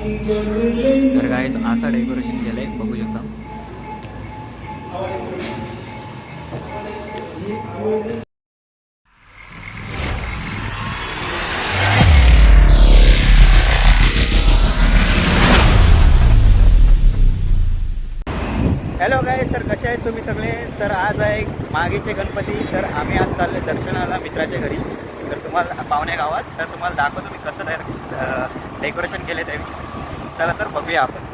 तर गाईस असं डेकोरेशन केलंय बघू शकता. हॅलो गाईस, तर कसे आहेत तुम्ही सगळे. तर आज आहे मागेचे गणपती. तर आम्ही आज चालले दर्शनाला मित्राच्या घरी. तर तुम्हाला पाहुणे गावात तर तुम्हाला दाखवतो मी कसं डेकोरेशन केले ते. चला तर बघूया आपण.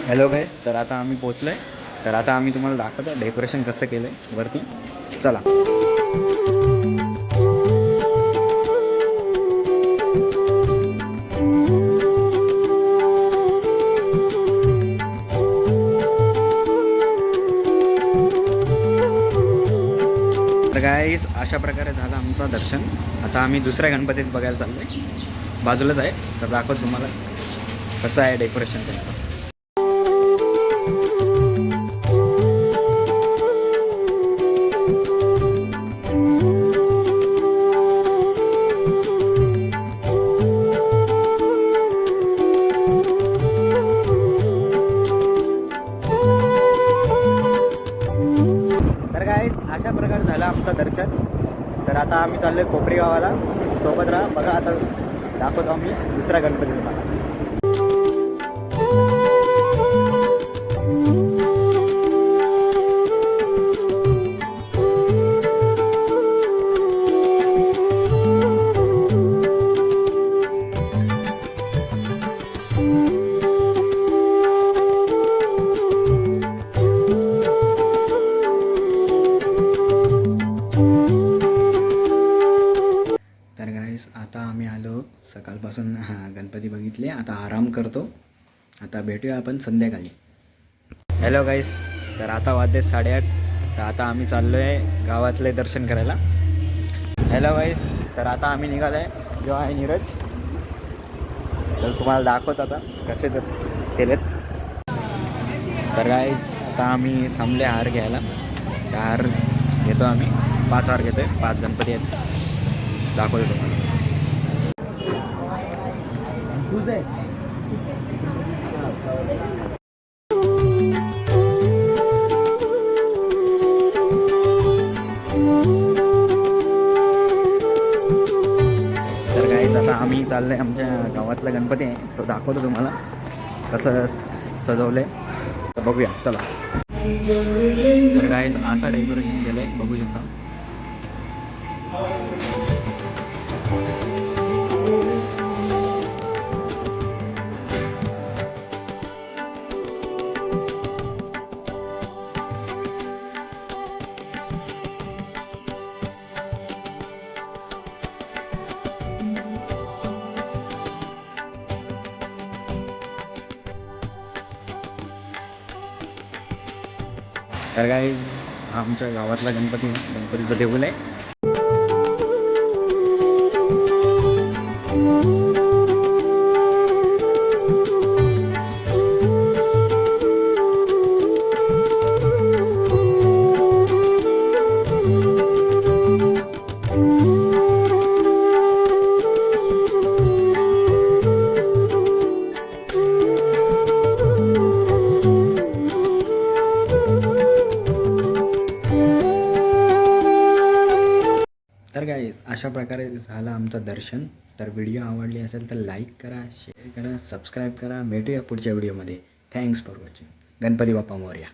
हॅलो गाईस, तर आता आम्ही पोचलो आहे. तर आता आम्ही तुम्हाला दाखवतो डेकोरेशन कसं केलं आहे वरती. चला. तर गाईस अशा प्रकारे झालं आमचं दर्शन. आता आम्ही दुसऱ्या गणपतीत बघायला चाललो आहे. बाजूलाच आहे. तर दाखवतो तुम्हाला कसं आहे डेकोरेशन त्यांचं. तर गाईस अशा प्रकारे झालं आमचं दर्शन. तर आता आम्ही चाललोय कोपरी गावाला. सोबत राहा, बघा आता दाखवतो आम्ही दुसरा गणपती तुम्हाला. तर गाईस आता आम्ही आलो सकाळपासून. गणपती बघितले, आता आराम करतो. आता भेटूया आपण संध्याकाळी. हॅलो गाईस, तर आता वाजले 8:30. तर आता आम्ही चाललो आहे गावातले दर्शन करायला. हॅलो गाईस, तर आता आम्ही निघालो आहे. जो आहे नीरज. तर तुम्हाला दाखवत आता कसे तर केलेत. तर गाईस आता आम्ही थांबले हार घ्यायला. त्या हार घेतो आम्ही. 5 हार घेतो आहे. 5 गणपती आहेत. दाखवतो तुम्हाला. तर गाईस आता आम्ही चाललोय, आमच्या गावातला गणपती आहे तो दाखवतो तुम्हाला कसं सजवलंय. तर बघूया चला. तर गाईस असं डेकोरेशन केलंय बघू शकता. तर गाईस आमच्या गावातला गणपतीचं देऊळ आहे. तर गाईस अशा प्रकारे झालं आमचं दर्शन. तर व्हिडिओ आवडली असेल तर लाईक करा, शेअर करा, सबस्क्राईब करा. भेटूया पुढच्या व्हिडिओमध्ये. Thanks for watching. Ganpati Bappa Morya.